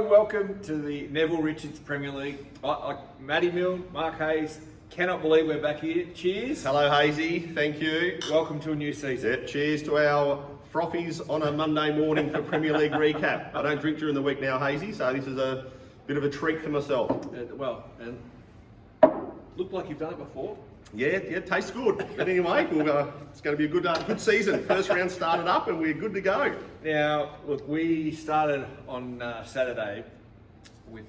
and welcome to the Neville Richards Premier League. Matty Milne, Mark Hayes, cannot believe we're back here. Cheers. Hello Hazy, thank you. Welcome to a new season. Yeah, cheers to our frothies on a Monday morning for Premier League recap. I don't drink during the week now, Hazy, so this is a bit of a treat for myself. And looked like you've done it before. Yeah, tastes good. But anyway, it's going to be a good season. First round started up and we're good to go. Now, look, we started on Saturday with,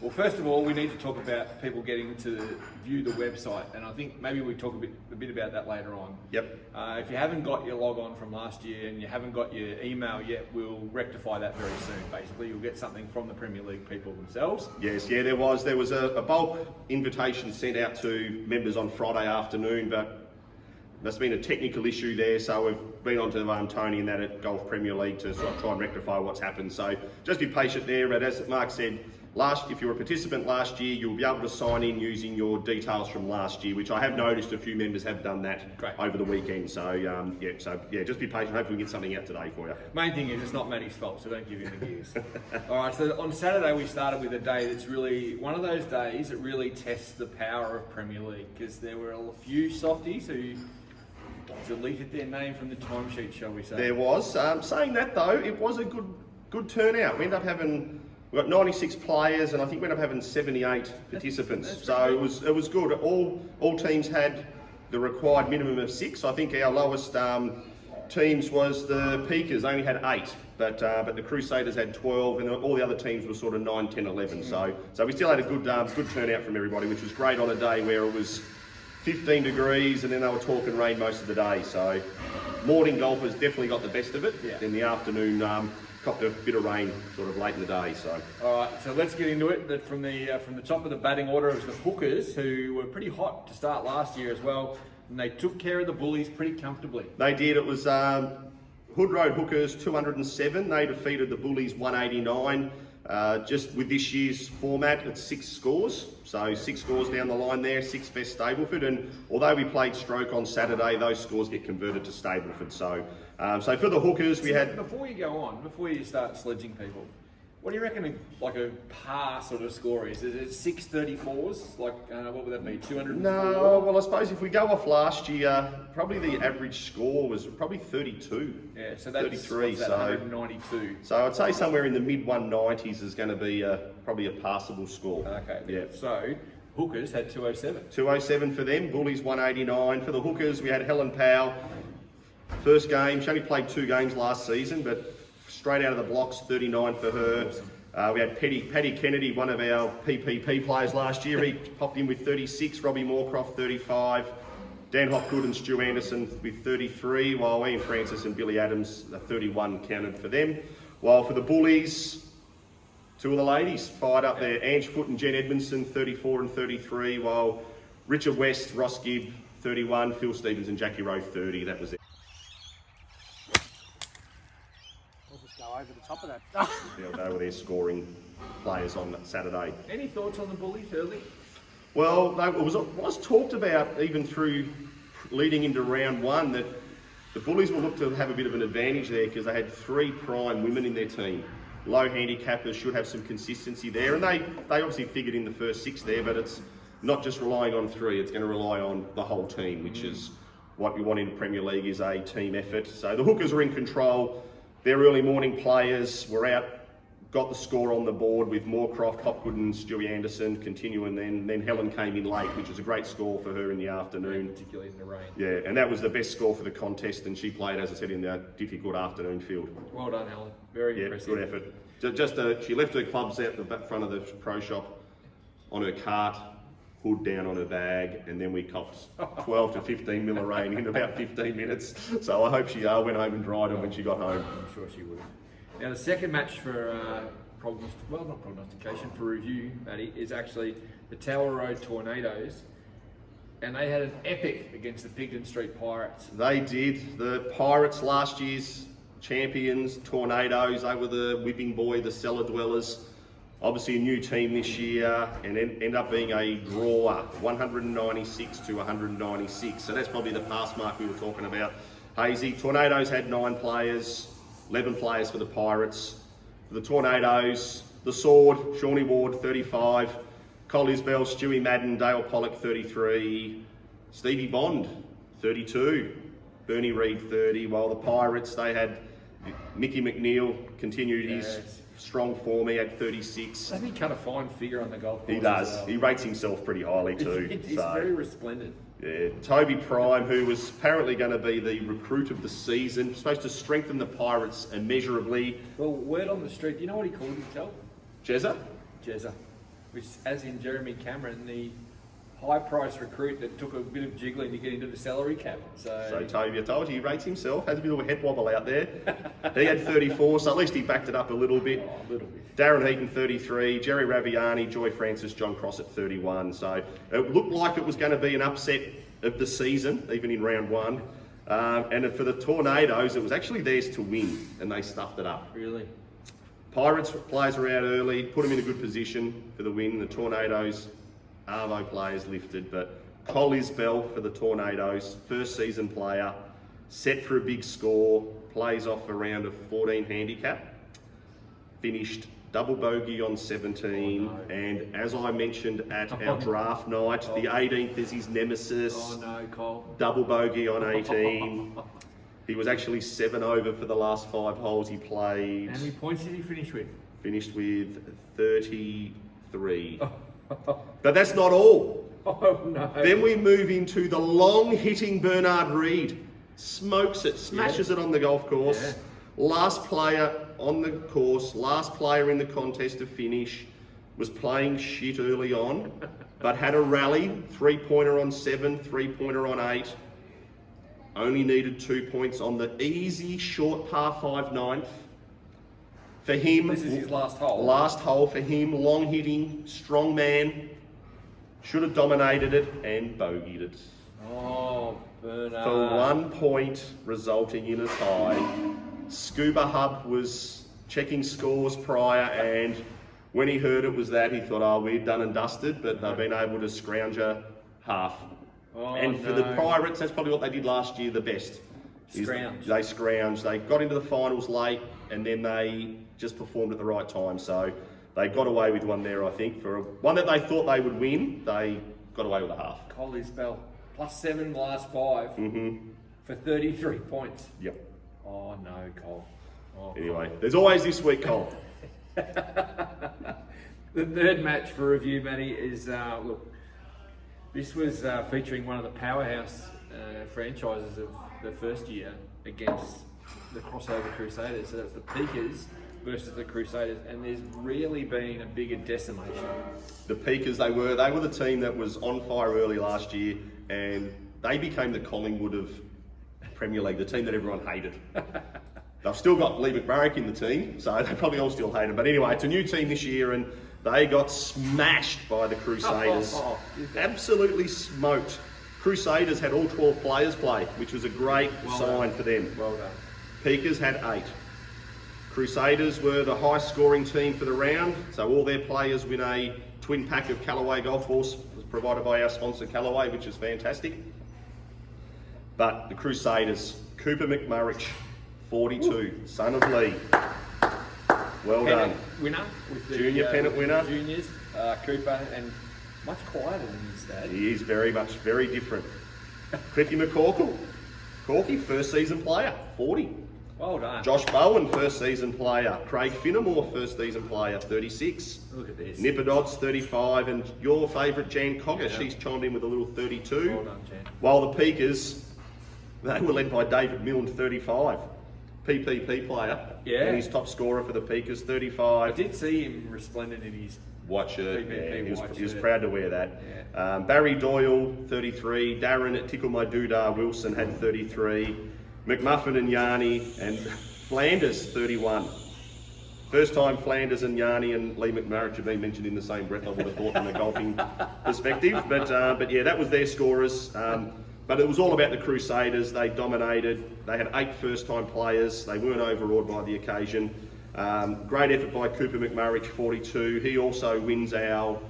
well, first of all, we need to talk about people getting to view the website, and I think maybe we talk a bit about that later on. Yep. If you haven't got your log on from last year and you haven't got your email yet, we'll rectify that very soon. Basically, you'll get something from the Premier League people themselves. Yes, yeah, there was a bulk invitation sent out to members on Friday afternoon, but there's been a technical issue there, so we've been on to Tony and that at Golf Premier League to sort of try and rectify what's happened. So just be patient there, but as Mark said, if you were a participant last year, you'll be able to sign in using your details from last year, which I have noticed a few members have done that over the weekend. So just be patient. Hopefully we get something out today for you. Main thing is it's not Matty's fault, so don't give him the gears. All right, so on Saturday we started with a day that's really one of those days that really tests the power of Premier League, because there were a few softies who deleted their name from the timesheet, shall we say. There was. Saying that though, it was a good turnout. We ended up having... We've got 96 players, and I think we ended up having 78 participants. So it was good. All teams had the required minimum of 6. I think our lowest teams was the Peakers, only had 8, but the Crusaders had 12, and all the other teams were sort of 9, 10, 11. So we still had a good turnout from everybody, which was great on a day where it was 15 degrees, and then they were talking rain most of the day. So morning golfers definitely got the best of it. Yeah. In the afternoon, copped a bit of rain sort of late in the day. So all right, so let's get into it. From the top of the batting order, it was the Hookers, who were pretty hot to start last year as well, and they took care of the Bullies pretty comfortably. They did. It was Hood Road Hookers 207. They defeated the Bullies 189. Just with this year's format, it's 6 scores. So 6 scores down the line there, 6 best Stableford. And although we played stroke on Saturday, those scores get converted to Stableford. So for the Hookers, we had... Before you start sledging people, what do you reckon a par sort of score is? Is it 634s? Like, what would that be, 204? No, well, I suppose if we go off last year, probably the average score was probably 32. Yeah, so that's 33, so 192. So I'd say somewhere in the mid 190s is going to be probably a passable score. Okay, yeah. So Hookers had 207. 207 for them, Bullies 189. For the Hookers, we had Helen Powell. First game, she only played 2 games last season, but straight out of the blocks, 39 for her. Awesome. We had Paddy Kennedy, one of our PPP players last year. He popped in with 36, Robbie Moorcroft 35, Dan Hopgood and Stu Anderson with 33, while Ian Francis and Billy Adams, 31 counted for them. While for the Bullies, 2 of the ladies fired up there. Ange Foote and Jen Edmondson, 34 and 33, while Richard West, Ross Gibb, 31, Phil Stevens and Jackie Rowe, 30. That was it. Over the top of that. Yeah, they were their scoring players on Saturday. Any thoughts on the Bullies early? Well, it was talked about even through leading into round 1 that the Bullies will look to have a bit of an advantage there because they had 3 prime women in their team. Low handicappers should have some consistency there, and they obviously figured in the first 6 there, but it's not just relying on 3, it's going to rely on the whole team, which is what we want in Premier League, is a team effort. So the Hookers are in control. Their early morning players were out, got the score on the board with Moorcroft, Hopgood and Stewie Anderson continuing. Then Helen came in late, which was a great score for her in the afternoon. Yeah, particularly in the rain. Yeah, and that was the best score for the contest, and she played, as I said, in the difficult afternoon field. Well done, Helen. Very impressive. Good effort. She left her clubs out the back front of the pro shop on her cart, hood down on her bag, and then we copped 12 to 15 mil of rain in about 15 minutes. So I hope she went home and dried them when she got home. I'm sure she would have. Now the second match for not prognostication, for review, Matty, is actually the Tower Road Tornadoes, and they had an epic against the Pigden Street Pirates. They did. The Pirates, last year's champions, Tornadoes, they were the whipping boy, the cellar dwellers. Obviously a new team this year, and end up being a draw, 196 to 196. So that's probably the pass mark we were talking about. Hazy. Tornadoes had 9 players, 11 players for the Pirates. For the Tornadoes, The Sword, Shawnee Ward, 35. Collies Bell, Stewie Madden, Dale Pollock, 33. Stevie Bond, 32. Bernie Reed, 30. While the Pirates, they had Mickey McNeil, continued his strong form. He had 36. Doesn't he cut a fine figure on the golf course? He does. As well? He rates himself pretty highly too. It's very resplendent. Yeah, Toby Prime, who was apparently going to be the recruit of the season, supposed to strengthen the Pirates immeasurably. Well, word on the street, do you know what he called himself? Jezza? Jezza. Which, as in Jeremy Cameron, the high-priced recruit that took a bit of jiggling to get into the salary cap. So Toby, I told you, he rates himself, has a bit of a head wobble out there. He had 34, so at least he backed it up a little bit. Oh, a little bit. Darren Heaton, 33, Jerry Raviani, Joy Francis, John Cross at 31. So it looked like it was going to be an upset of the season, even in round one. And for the Tornadoes, it was actually theirs to win, and they stuffed it up. Really? Pirates players were out early, put them in a good position for the win. The Tornadoes, Arvo players lifted, but Collies Bell for the Tornadoes, first season player, set for a big score, plays off a round of 14 handicap, finished double bogey on 17, and as I mentioned at our draft night, the 18th is his nemesis. Oh no, Cole. Double bogey on 18. He was actually 7 over for the last 5 holes he played. How many points did he finish with? Finished with 33. But that's not all. Oh no. Then we move into the long-hitting Bernard Reid. Smokes it, smashes it on the golf course. Yeah. Last player on the course, last player in the contest to finish, was playing shit early on, but had a rally, 3-pointer on 7, 3-pointer on 8. Only needed 2 points on the easy short par 5 ninth. For him, This is his last hole. Last hole for him, long hitting, strong man. Should have dominated it and bogeyed it. Oh, Bernard. For 1 point, resulting in a tie. Scuba Hub was checking scores prior, and when he heard it was that, he thought, oh, we're done and dusted, but they've been able to scrounge a half. Oh, And for the Pirates, that's probably what they did last year the best. Scrounge. They scrounged. They got into the finals late, and then they just performed at the right time. So they got away with one there, I think. For one that they thought they would win, they got away with a half. Collies Bell. +7 last 5 for 33 points. Yep. Oh no, Cole. Oh, Anyway, there's always this week, Cole. The third match for review, Matty, is look. This was featuring one of the powerhouse franchises of the first year against the crossover Crusaders. So that's the Peakers versus the Crusaders, and there's really been a bigger decimation. The Peakers, they were the team that was on fire early last year, and they became the Collingwood of Premier League, the team that everyone hated. They've still got Lee McMurray in the team, so they probably all still hate him. But anyway, it's a new team this year, and they got smashed by the Crusaders. Absolutely smoked. Crusaders had all 12 players play, which was a great sign for them. Well done. Peakers had 8. Crusaders were the high scoring team for the round, so all their players win a twin pack of Callaway golf balls provided by our sponsor Callaway, which is fantastic. But the Crusaders, Cooper McMurray, 42, son of Lee. Well done. Winner with the Junior pennant winner. Juniors, Cooper, and much quieter than his dad. He is very different. Cliffy McCorkle, Corky, first season player, 40. Well done. Josh Bowen, first season player. Craig Finnemore, first season player, 36. Look at this. Nipper Dodds, 35. And your favourite, Jan Cogger, she's chimed in with a little 32. Well done, Jan. While the Peakers, they were led by David Milne, 35. PPP player. Yeah. And his top scorer for the Peakers, I 35. did see him resplendent in his White shirt, PPP yeah, white he was shirt. proud to wear that. Yeah. Barry Doyle, 33. Darren at Tickle My Doodah Wilson had 33. McMuffin and Yarny and Flanders, 31. First time Flanders and Yarny and Lee McMurray have been mentioned in the same breath, I would have thought, from a golfing perspective. But yeah, that was their scorers. But it was all about the Crusaders. They dominated. They had 8 first-time players. They weren't overawed by the occasion. Great effort by Cooper McMurray, 42. He also wins our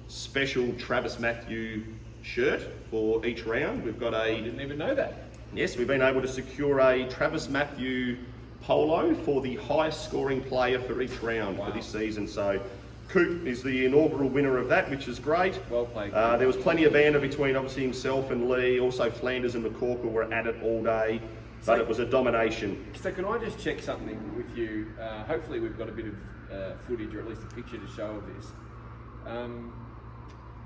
special Travis Matthew shirt for each round. We've got I didn't even know that. Yes, we've been able to secure a Travis Matthew polo for the highest scoring player for each round for this season. So Coop is the inaugural winner of that, which is great. Well played. There was plenty of banter between obviously himself and Lee. Also Flanders and McCorkle were at it all day, but it was a domination. So can I just check something with you? Hopefully we've got a bit of footage or at least a picture to show of this.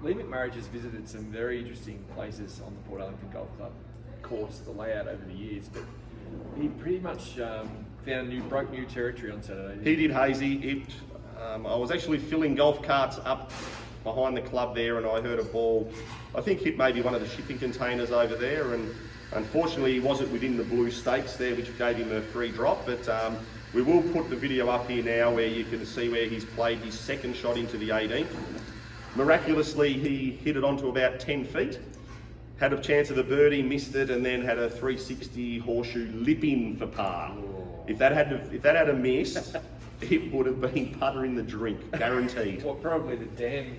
Lee McMurray has visited some very interesting places on the Portarlington Golf Club course, the layout over the years, but he pretty much broke new territory on Saturday. He did, Hazy. I was actually filling golf carts up behind the club there, and I heard a ball, I think hit maybe one of the shipping containers over there, and unfortunately he wasn't within the blue stakes there, which gave him a free drop, but we will put the video up here now where you can see where he's played his second shot into the 18th. Miraculously, he hit it onto about 10 feet, had a chance of a birdie, missed it, and then had a 360 horseshoe lip in for par. If that had a miss, it would have been putter in the drink, guaranteed. Well, probably the dam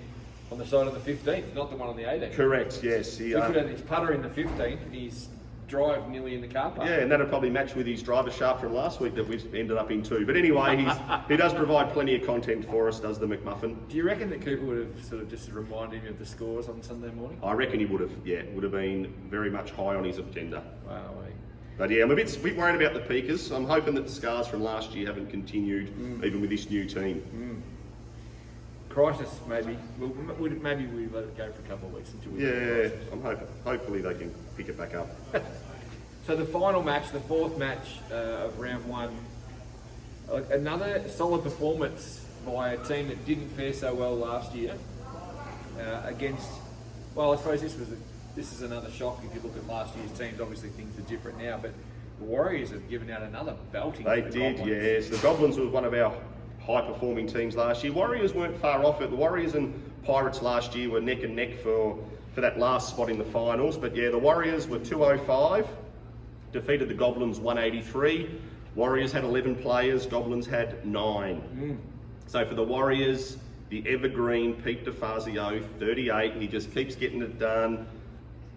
on the side of the 15th, not the one on the 18th. Correct, yes. He could have his putter in the 15th and his drive nearly in the car park. Yeah, and that'd probably match with his driver shaft from last week that we ended up in too. But anyway, he does provide plenty of content for us, does the McMuffin. Do you reckon that Cooper would have sort of just reminded him of the scores on Sunday morning? I reckon he would have, yeah. Would have been very much high on his agenda. Wow. But yeah, I'm a bit worried about the Peakers. I'm hoping that the scars from last year haven't continued, even with this new team. Crisis, maybe. Maybe we let it go for a couple of weeks until we. Yeah, I'm hoping. Hopefully they can pick it back up. So the final match, the fourth match of round one, another solid performance by a team that didn't fare so well last year against. Well, I suppose this is another shock if you look at last year's teams. Obviously things are different now, but the Warriors have given out another belting. They did, yes. The Goblins was one of our high-performing teams last year. Warriors weren't far off it. The Warriors and Pirates last year were neck and neck for that last spot in the finals. But yeah, the Warriors were 205, defeated the Goblins 183. Warriors had 11 players, Goblins had 9. So for the Warriors, the evergreen Pete DeFazio, 38, and he just keeps getting it done.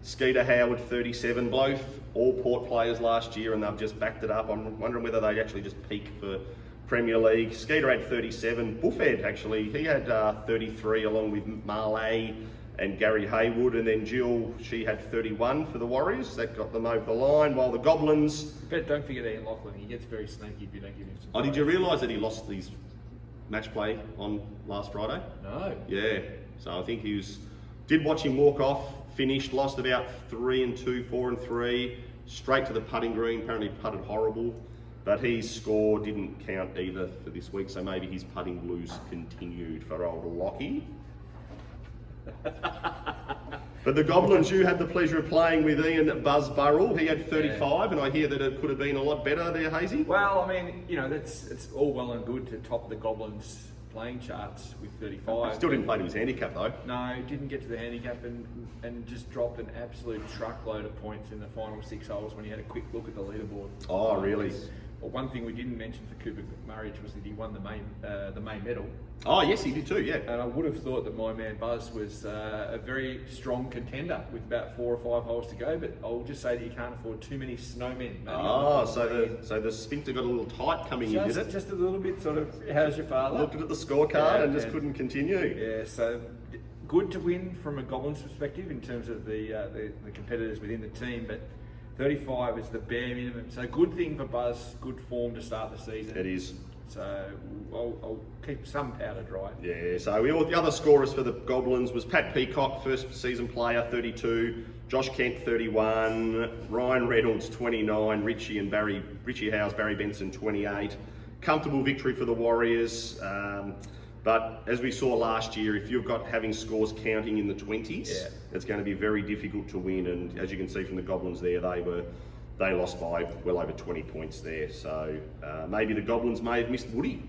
Skeeter Howard, 37, both all Port players last year, and they've just backed it up. I'm wondering whether they actually just peak for Premier League. Skeeter had 37. Buffhead, actually, he had 33, along with Marley and Gary Haywood. And then Jill, she had 31 for the Warriors. That got them over the line, while the Goblins... But don't forget Ian Lachlan. He gets very snaky if you don't give him some... Oh, did you realise that he lost his match play on last Friday? No. Yeah. So I think did watch him walk off, finished, lost about 3 and 2, 4 and 3, straight to the putting green. Apparently putted horrible, but his score didn't count either for this week, so maybe his putting blues continued for old Lockie. But the Goblins, you had the pleasure of playing with Ian Buzz Burrell. He had 35, and I hear that it could have been a lot better there, Hazy. Well, I mean, it's all well and good to top the Goblins playing charts with 35. Still didn't play to his handicap though. No, didn't get to the handicap and just dropped an absolute truckload of points in the final 6 holes when he had a quick look at the leaderboard. Oh, really? Well, one thing we didn't mention for Cooper McMurray was that he won the main medal. Oh, yes, he did too, yeah. And I would have thought that my man Buzz was a very strong contender with about 4 or 5 holes to go, but I'll just say that you can't afford too many snowmen. Oh, so the sphincter got a little tight coming in, did it? Just a little bit, sort of, how's your father? Looked at the scorecard and just couldn't continue. Yeah, so good to win from a Goblins perspective in terms of the competitors within the team, but 35 is the bare minimum. So good thing for Buzz, good form to start the season. It is. So I'll keep some powder dry. Yeah, so the other scorers for the Goblins was Pat Peacock, first season player, 32, Josh Kent, 31, Ryan Reynolds, 29, Richie Howes, Barry Benson, 28. Comfortable victory for the Warriors. But as we saw last year, if you've got having scores counting in the 20s, it's going to be very difficult to win. And as you can see from the Goblins there, they lost by well over 20 points there. So maybe the Goblins may have missed Woody.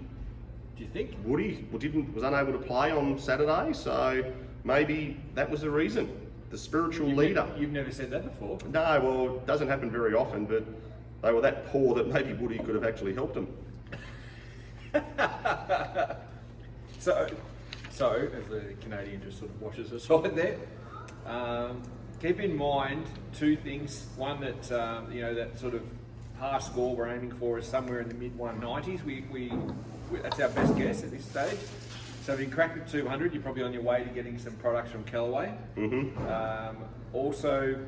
Do you think? Woody was unable to play on Saturday, so maybe that was the reason. The spiritual leader. You've never said that before. No, well, it doesn't happen very often, but they were that poor that maybe Woody could have actually helped them. So as the Canadian just sort of washes aside there, keep in mind two things. One that that sort of par score we're aiming for is somewhere in the mid 190s. That's our best guess at this stage. So if you crack the 200, you're probably on your way to getting some products from Callaway. Also,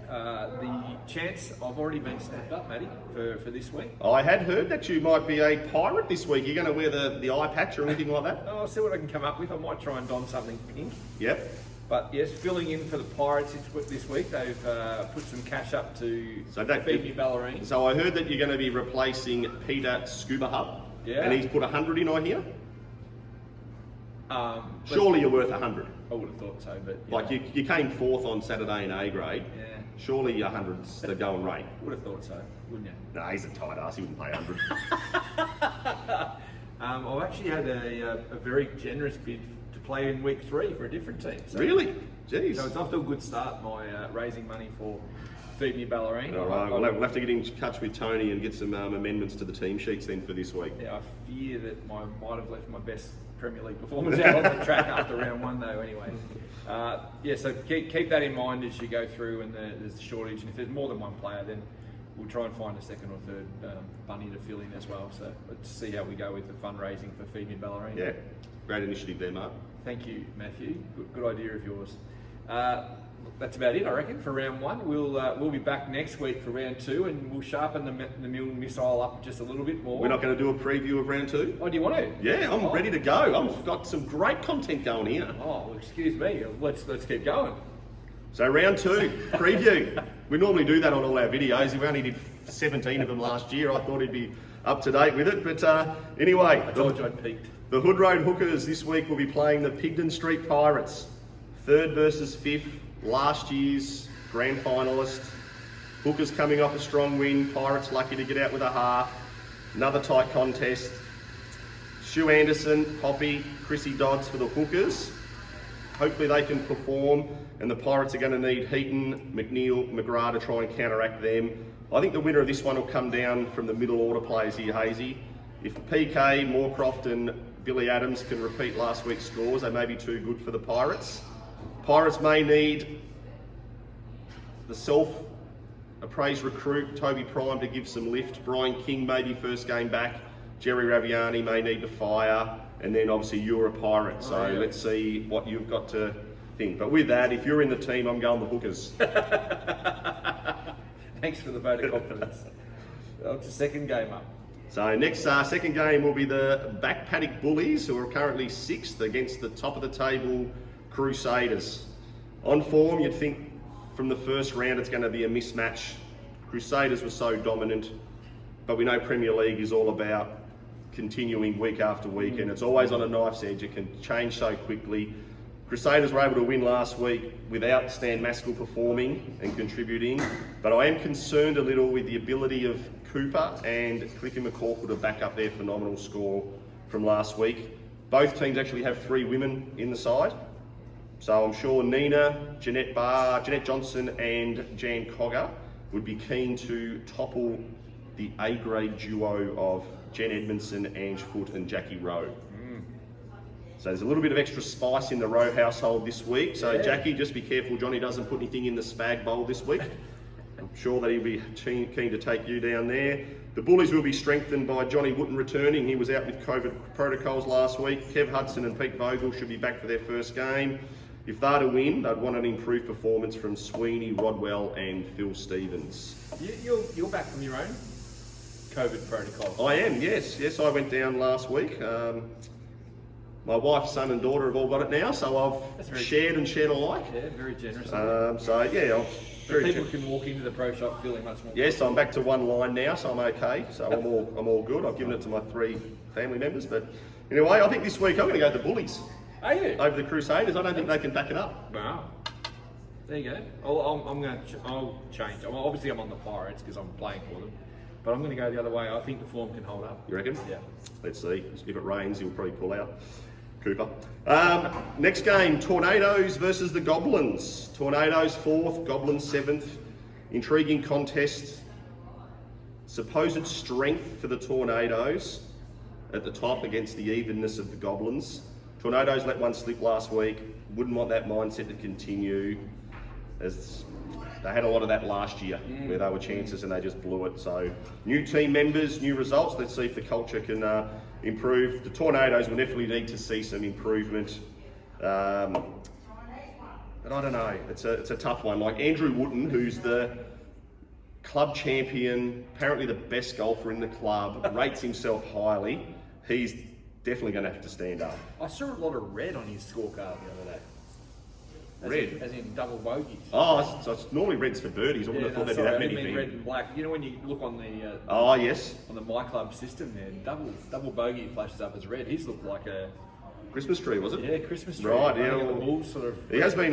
the chance, I've already been snapped up, Matty, for this week. I had heard that you might be a pirate this week. You're going to wear the eye patch or anything like that? I'll see what I can come up with. I might try and don something pink. Yep. But yes, filling in for the Pirates this week, they've put some cash up to feed me ballerine. So I heard that you're going to be replacing Peter Scuba Hub. Yeah. And he's put 100 in, I hear? Surely you're worth 100. I would have thought so, but... Like you came fourth on Saturday in A grade. Yeah. Surely your 100's the going rate. Would have thought so, wouldn't you? No, he's a tight ass. He wouldn't pay 100. I've actually had a very generous bid to play in week 3 for a different team. So, Really? Jeez. So it's off to a good start, my raising money for Feed Me Ballerine. All right, we'll have to get in touch with Tony and get some amendments to the team sheets then for this week. Yeah, I fear that I might have left my best Premier League performance out on the track after round 1 though anyway. Yeah, so keep that in mind as you go through and there's a shortage, and if there's more than one player then we'll try and find a second or third bunny to fill in as well. So let's see how we go with the fundraising for Feed Me Ballerine. Yeah, great initiative there, Mark. Thank you, Matthew. Good idea of yours. That's about it, I reckon, for round 1. We'll be back next week for round 2, and we'll sharpen the missile up just a little bit more. We're not going to do a preview of round 2? Oh, do you want to? Yeah, I'm ready to go. I've got some great content going here. Oh, well, excuse me. Let's keep going. So round 2, preview. We normally do that on all our videos. We only did 17 of them last year. I thought he'd be up to date with it. But anyway, I told you I'd peaked. The Hood Road Hookers this week will be playing the Pigden Street Pirates. 3rd versus 5th, last year's grand finalist. Hookers coming off a strong win. Pirates lucky to get out with a half. Another tight contest. Sue Anderson, Poppy, Chrissy Dodds for the Hookers. Hopefully they can perform, and the Pirates are going to need Heaton, McNeil, McGrath to try and counteract them. I think the winner of this one will come down from the middle order players here, Hazy. If PK, Moorcroft and Billy Adams can repeat last week's scores, they may be too good for the Pirates. Pirates may need the self-appraised recruit, Toby Prime, to give some lift. Brian King may be first game back. Jerry Raviani may need to fire. And then obviously you're a Pirate, so let's see what you've got to think. But with that, if you're in the team, I'm going the Hookers. Thanks for the vote of confidence. It's a second game up. So next second game will be the Back Paddock Bullies, who are currently 6th against the top of the table Crusaders. On form, you'd think from the first round it's going to be a mismatch. Crusaders were so dominant, but we know Premier League is all about continuing week after week, and it's always on a knife's edge. It can change so quickly. Crusaders were able to win last week without Stan Maskell performing and contributing, but I am concerned a little with the ability of Cooper and Cliffy McCorkle to back up their phenomenal score from last week. Both teams actually have 3 women in the side, so I'm sure Nina, Jeanette Johnson and Jan Cogger would be keen to topple the A-grade duo of Jen Edmondson, Ange Foote and Jackie Rowe. So there's a little bit of extra spice in the Rowe household this week. So Jackie, just be careful Johnny doesn't put anything in the spag bowl this week. I'm sure that he'll be keen to take you down there. The Bullies will be strengthened by Johnny Wooten returning. He was out with COVID protocols last week. Kev Hudson and Pete Vogel should be back for their first game. If they're to win, they'd want an improved performance from Sweeney, Rodwell and Phil Stevens. You're back from your own COVID protocol? I am, yes. Yes, I went down last week. My wife, son and daughter have all got it now, so I've shared alike. Yeah, very generous. So yeah, I'm very people can walk into the pro shop feeling much more. Yes, I'm back to one line now, so I'm okay. So I'm all good. I've given it to my 3 family members, but anyway, I think this week I'm going to go with the Bullies. Are you? Over the Crusaders. I don't think they can back it up. Wow. There you go. I'll change. Obviously, I'm on the Pirates because I'm playing for them, but I'm going to go the other way. I think the form can hold up. You reckon? Yeah. Let's see. If it rains, he'll probably pull out. Cooper. Next game, Tornadoes versus the Goblins. Tornadoes 4th, Goblins 7th. Intriguing contest. Supposed strength for the Tornadoes at the top against the evenness of the Goblins. Tornadoes let one slip last week. Wouldn't want that mindset to continue. As they had a lot of that last year where they were chances and they just blew it. So new team members, new results. Let's see if the culture can improve. The Tornadoes will definitely need to see some improvement. But I don't know. It's a tough one. Like Andrew Wooten, who's the club champion, apparently the best golfer in the club, rates himself highly. He's definitely going to have to stand up. I saw a lot of red on his scorecard the other day. Red? As in double bogeys. Oh, so it's normally reds for birdies. I wouldn't have thought there'd be that many. Red and black. You know when you look on the yes, on the My Club system there, double bogey flashes up as red. His looked like a Christmas tree, was it? Yeah, Christmas tree. Right, yeah. The Bulls sort of. He has been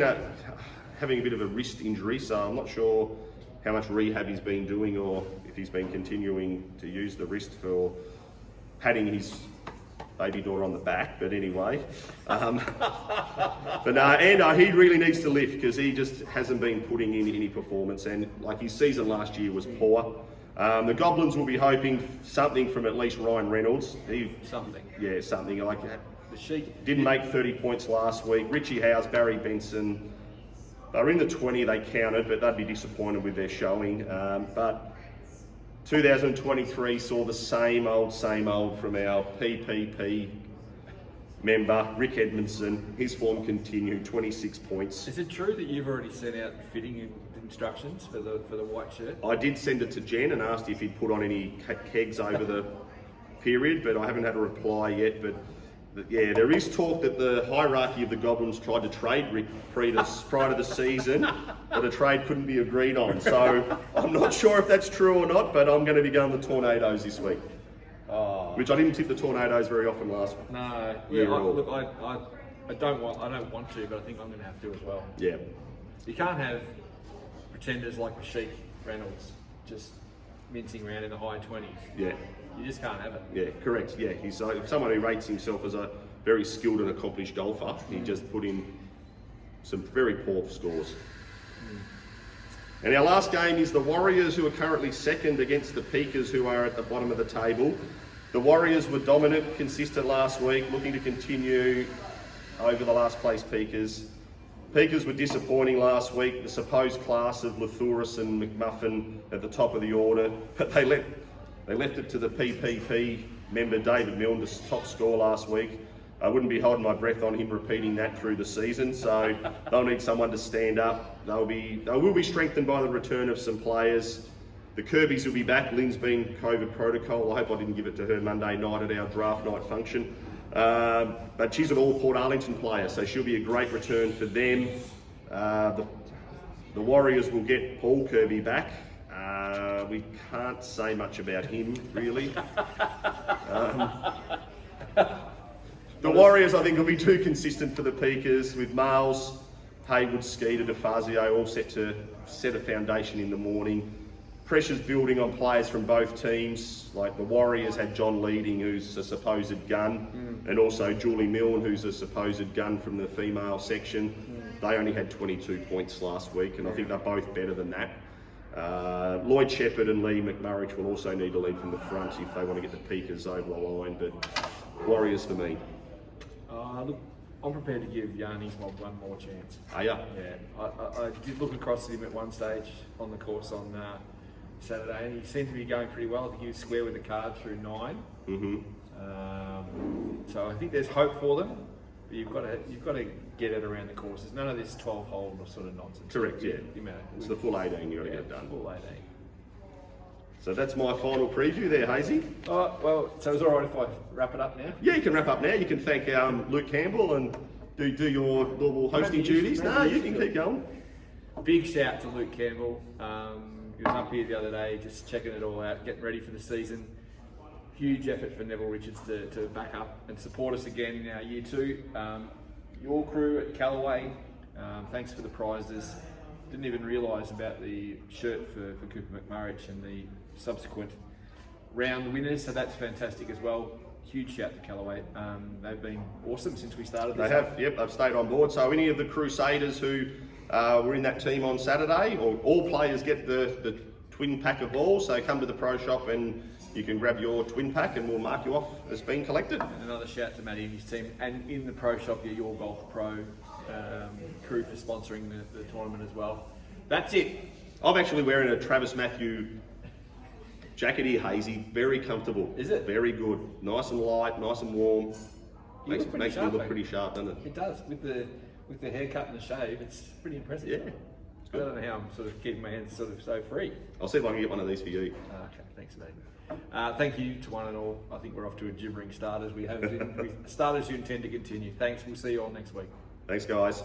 having a bit of a wrist injury, so I'm not sure how much rehab he's been doing or if he's been continuing to use the wrist for patting his baby daughter on the back. But anyway, he really needs to lift because he just hasn't been putting in any performance, and like his season last year was poor. The Goblins will be hoping something from at least Ryan Reynolds. Something like the Sheik didn't make 30 points last week. Richie Howes, Barry Benson, they were in the 20, they counted, but they'd be disappointed with their showing. But 2023 saw the same old from our PPP member, Rick Edmondson. His form continued, 26 points. Is it true that you've already sent out fitting instructions for the white shirt? I did send it to Jen and asked if he'd put on any kegs over the period, but I haven't had a reply yet. But yeah, there is talk that the hierarchy of the Goblins tried to trade Rick prior to the season, but a trade couldn't be agreed on. So I'm not sure if that's true or not, but I'm going to be going the Tornadoes this week. Oh. Which I didn't tip the Tornadoes very often last week. No, I don't want to, but I think I'm going to have to as well. Yeah. You can't have pretenders like the Sheik Reynolds just mincing around in the high 20s. Yeah. You just can't have it. Yeah, correct. Yeah, he's someone who rates himself as a very skilled and accomplished golfer. He just put in some very poor scores. And our last game is the Warriors, who are currently second against the Peakers, who are at the bottom of the table. The Warriors were dominant, consistent last week, looking to continue over the last place Peakers. Peakers were disappointing last week, the supposed class of Lathuris and McMuffin at the top of the order, but they left it to the PPP member David Milne to top score last week. I wouldn't be holding my breath on him repeating that through the season, so they'll need someone to stand up. They will be strengthened by the return of some players. The Kirby's will be back. Lynn's been COVID protocol. I hope I didn't give it to her Monday night at our draft night function. But she's an all Portarlington player, so she'll be a great return for them. The Warriors will get Paul Kirby back. We can't say much about him, really. The Warriors, I think, will be too consistent for the Peakers, with Miles, Haywood, Skeeter, DeFazio all set to set a foundation in the morning. Pressure's building on players from both teams. Like the Warriors had John Leading, who's a supposed gun, and also Julie Milne, who's a supposed gun from the female section. They only had 22 points last week, and I think they're both better than that. Lloyd Shepherd and Lee McMurray will also need to lead from the front if they want to get the Peakers over the line, but Warriors for me. Look, I'm prepared to give Yanni's mob one more chance. Are ya? Yeah, I did look across at him at one stage on the course on Saturday, and he seemed to be going pretty well. I think he was square with the card through 9. Mm-hmm. So I think there's hope for them. But you've got to get it around the courses. None of this 12-hole sort of nonsense. Correct, yeah. It's the full 18 you've got to get it done. Full 18. So that's my final preview there, Hazy. Oh, well, so it's all right if I wrap it up now? Yeah, you can wrap up now. You can thank Luke Campbell and do your normal hosting duties. No, you can keep going. Big shout to Luke Campbell. He was up here the other day just checking it all out, getting ready for the season. Huge effort for Neville Richards to back up and support us again in our year 2. Your crew at Callaway, thanks for the prizes. Didn't even realise about the shirt for Cooper McMurray and the subsequent round winners, so that's fantastic as well. Huge shout to Callaway. They've been awesome since we started this. They have, yep, they've stayed on board. So any of the Crusaders who were in that team on Saturday, or all players get the twin pack of balls, so come to the pro shop and you can grab your twin pack and we'll mark you off as being collected. And another shout to Matty and his team, and in the pro shop, your Golf Pro crew for sponsoring the tournament as well. That's it. I'm actually wearing a Travis Matthew jacket here, Hazy. Very comfortable. Is it? Very good. Nice and light, nice and warm. You look pretty Makes me sharp, look mate. pretty sharp, doesn't it? It does, with the haircut and the shave, it's pretty impressive. Yeah. I don't know how I'm sort of keeping my hands sort of so free. I'll see if I can get one of these for you. Okay, thanks, David. Thank you to one and all. I think we're off to a gibbering start as we start as you intend to continue. Thanks. We'll see you all next week. Thanks, guys.